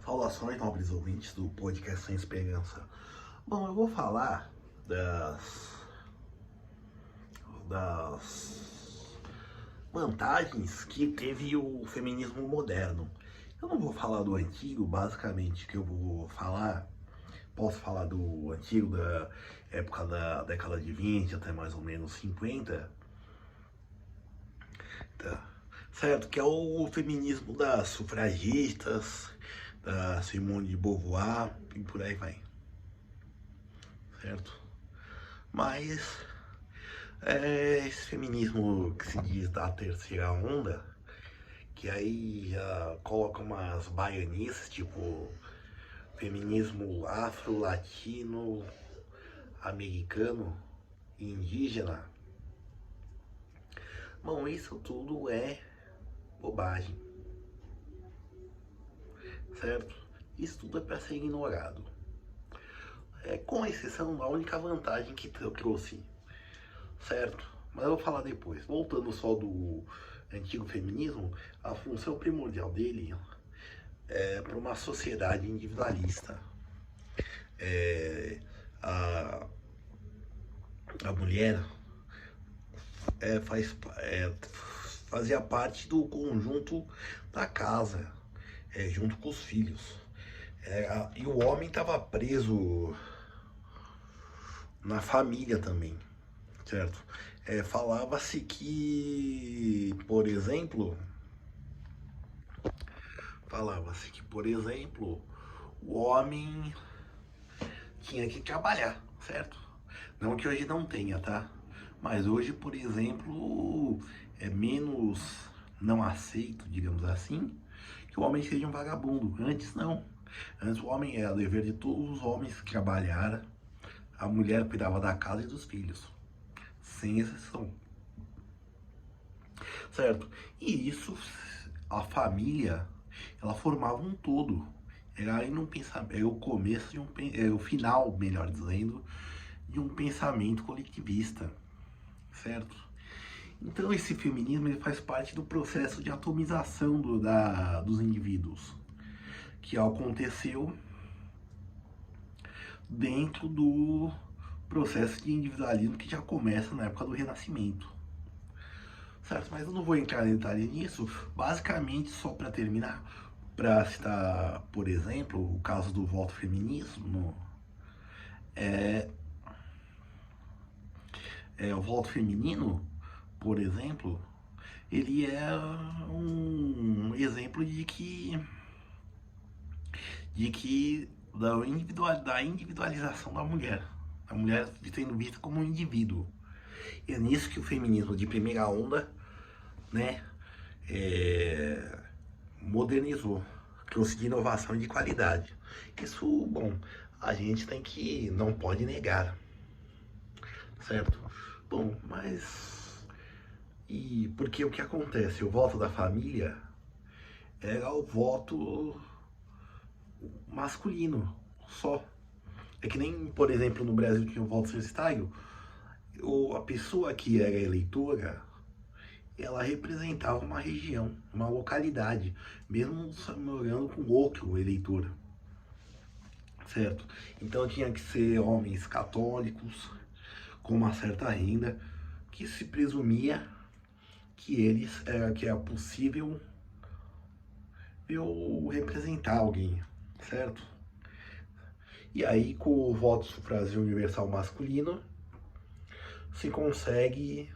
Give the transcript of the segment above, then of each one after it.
Saudações, nobres ouvintes do podcast Sem Esperança. Bom, eu vou falar das vantagens que teve o feminismo moderno. Eu não vou falar do antigo, basicamente, que eu vou falar. Posso falar do antigo, da época da década de 20 até mais ou menos 50. Tá. Certo, que é o feminismo das sufragistas, da Simone de Beauvoir e por aí vai. Certo? Mas esse feminismo que se diz da terceira onda, que aí já coloca umas baianices, tipo feminismo afro-latino, americano e indígena. Bom, isso tudo é bobagem, certo? Isso tudo é para ser ignorado. Com exceção da única vantagem que eu trouxe, certo? Mas eu vou falar depois. Voltando só do antigo feminismo, a função primordial dele é para uma sociedade individualista. É, a, a mulher fazia parte do conjunto da casa, junto com os filhos. E o homem estava preso na família também, certo? Falava-se que, por exemplo, o homem tinha que trabalhar, certo? Não que hoje não tenha, tá? Mas hoje, por exemplo, é menos não aceito, digamos assim, que o homem seja um vagabundo. Antes não. Antes o homem era dever de todos os homens trabalhar, a mulher cuidava da casa e dos filhos, sem exceção. Certo? E isso, a família, ela formava um todo. Era aí num pensamento, era o começo de era o final, melhor dizendo, de um pensamento coletivista, certo? Então esse feminismo ele faz parte do processo de atomização dos indivíduos, que aconteceu dentro do processo de individualismo que já começa na época do Renascimento. Certo, mas eu não vou entrar em detalhe nisso, basicamente só para terminar, para citar, por exemplo, o caso do voto feminismo, o voto feminino, por exemplo, ele é um exemplo da individualização da mulher, a mulher sendo vista como um indivíduo. E é nisso que o feminismo de primeira onda, né, modernizou, trouxe de inovação e de qualidade. Isso, bom, a gente não pode negar, certo? Bom, mas e porque o que acontece? O voto da família era o voto masculino só. É que nem, por exemplo, no Brasil tinha o voto censitário, a pessoa que era eleitora, ela representava uma região, uma localidade, mesmo morando com outro eleitor, certo? Então tinha que ser homens católicos, com uma certa renda, que se presumia que era possível eu representar alguém, certo? E aí, com o voto sufrágio universal masculino, se consegue,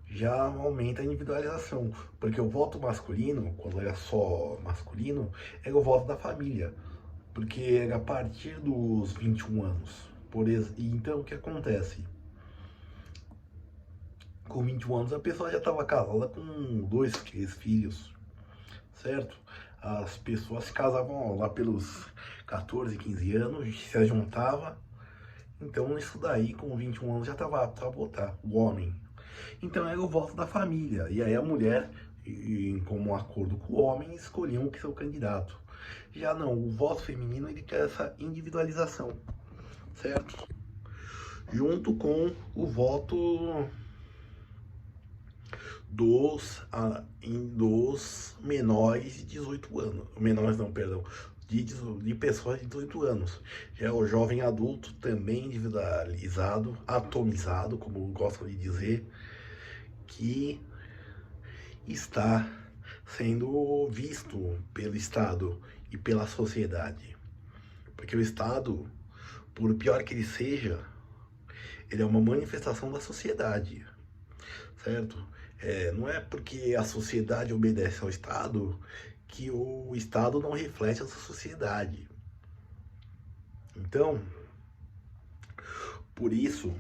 já aumenta a individualização, porque o voto masculino, quando era só masculino, era o voto da família, porque era a partir dos 21 anos. Então, o que acontece? Com 21 anos, a pessoa já estava casada com 2, 3 filhos, certo? As pessoas se casavam lá pelos 14, 15 anos, se juntava. Então, isso daí, com 21 anos, já estava apto a votar, o homem. Então, era o voto da família. E aí, a mulher, em comum acordo com o homem, escolhiam o seu candidato. Já não, o voto feminino, ele quer essa individualização, certo? Junto com o voto dos menores de 18 anos. Menores não, perdão. De pessoas de 18 anos. Já é o jovem adulto, também individualizado, atomizado, como gostam de dizer, que está sendo visto pelo Estado e pela sociedade. Porque o Estado, por pior que ele seja, ele é uma manifestação da sociedade, certo? Não é porque a sociedade obedece ao Estado que o Estado não reflete essa sociedade. Então, por isso,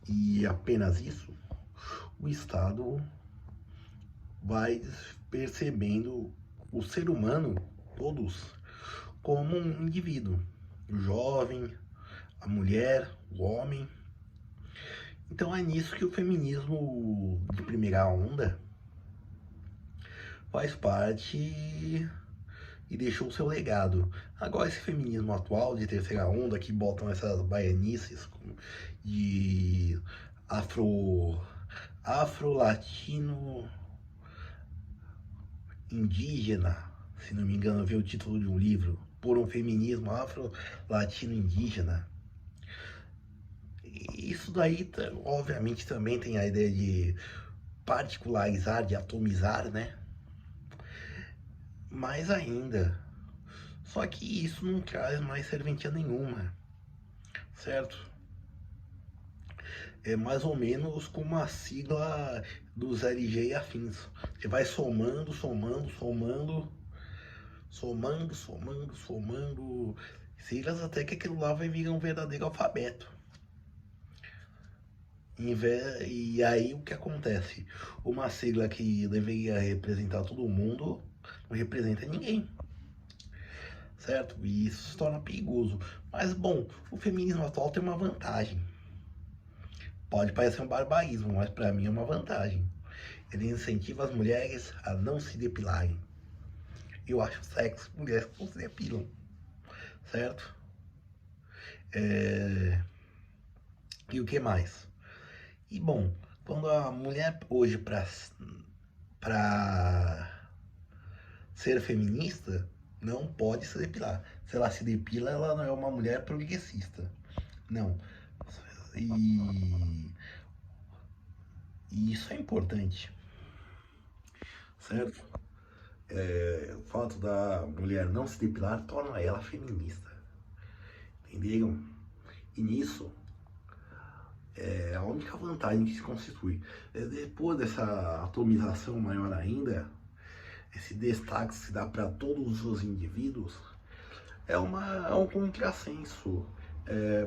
e apenas isso, o Estado vai percebendo o ser humano, todos, como um indivíduo. O jovem, a mulher, o homem. Então é nisso que o feminismo de primeira onda faz parte e deixou o seu legado. Agora esse feminismo atual de terceira onda, que botam essas baianices de afro-latino indígena, se não me engano, eu vi o título de um livro, por um feminismo afro-latino indígena. Isso daí, obviamente, também tem a ideia de particularizar, de atomizar, né? Mais ainda. Só que isso não traz mais serventia nenhuma, certo? É mais ou menos como a sigla dos LG e afins. Você vai somando, somando, somando, somando, somando, somando siglas até que aquilo lá vai virar um verdadeiro alfabeto. E aí o que acontece? Uma sigla que deveria representar todo mundo não representa ninguém, certo? E isso se torna perigoso. Mas bom, o feminismo atual tem uma vantagem. Pode parecer um barbarismo, mas para mim é uma vantagem. Ele incentiva as mulheres a não se depilarem. Eu acho sexy mulheres que não se depilam, certo? E o que mais? E bom, quando a mulher hoje para ser feminista não pode se depilar. Se ela se depila, ela não é uma mulher progressista. Não. E, e isso é importante, certo? O fato da mulher não se depilar torna ela feminista. Entenderam? E nisso é a única vantagem que se constitui. Depois dessa atomização maior ainda, esse destaque se dá para todos os indivíduos, é um contrassenso.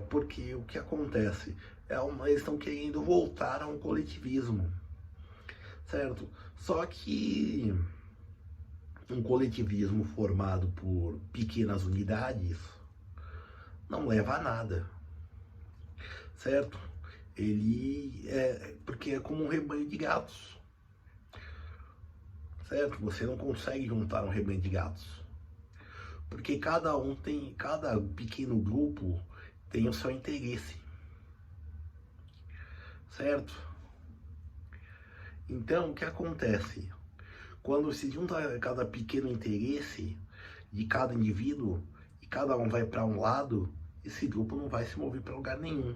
Porque o que acontece? Eles estão querendo voltar a um coletivismo, certo? Só que um coletivismo formado por pequenas unidades não leva a nada, certo? Porque é como um rebanho de gatos, certo? Você não consegue juntar um rebanho de gatos, porque cada pequeno grupo tem o seu interesse, certo? Então, o que acontece? Quando se junta cada pequeno interesse de cada indivíduo e cada um vai para um lado, esse grupo não vai se mover para lugar nenhum.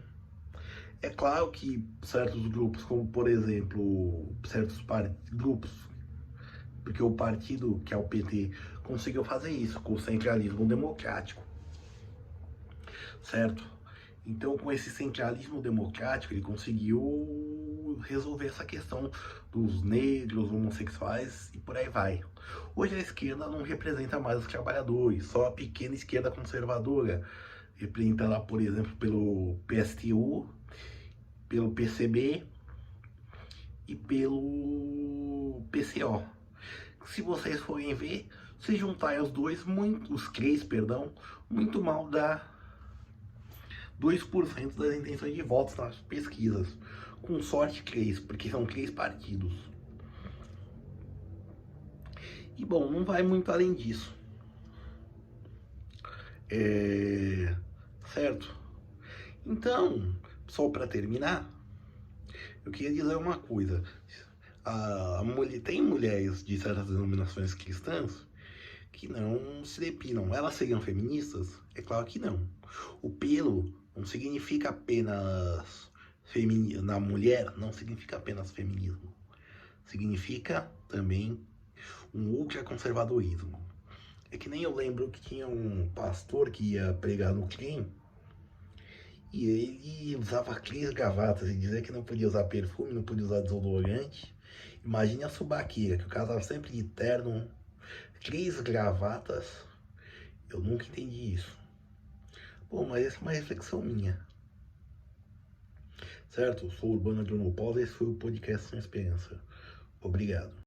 É claro que certos grupos, como por exemplo, certos grupos, porque o partido, que é o PT, conseguiu fazer isso com o centralismo democrático, certo? Então, com esse centralismo democrático, ele conseguiu resolver essa questão dos negros, homossexuais e por aí vai. Hoje a esquerda não representa mais os trabalhadores, só a pequena esquerda conservadora, representada, por exemplo, pelo PSTU, pelo PCB e pelo PCO. Se vocês forem ver, se juntarem os três, muito mal dá 2% das intenções de votos nas pesquisas. Com sorte 3, porque são 3 partidos. E bom, não vai muito além disso. Certo? Então, só para terminar, Eu queria dizer uma coisa. Tem mulheres de certas denominações cristãs que não se depilam. Elas seriam feministas? É claro que não. O pelo não significa apenas na mulher, não significa apenas feminismo. Significa também um ultraconservadorismo. É que nem eu lembro que tinha um pastor que ia pregar no CRIM e ele usava aquelas gravatas e dizia que não podia usar perfume, não podia usar desodorante. Imagine a subaqueira, que o cara tava sempre de terno, 3 gravatas. Eu nunca entendi isso. Bom, mas essa é uma reflexão minha. Certo? Eu sou Urbano Adrianopoulos e esse foi o podcast Sem Esperança. Obrigado.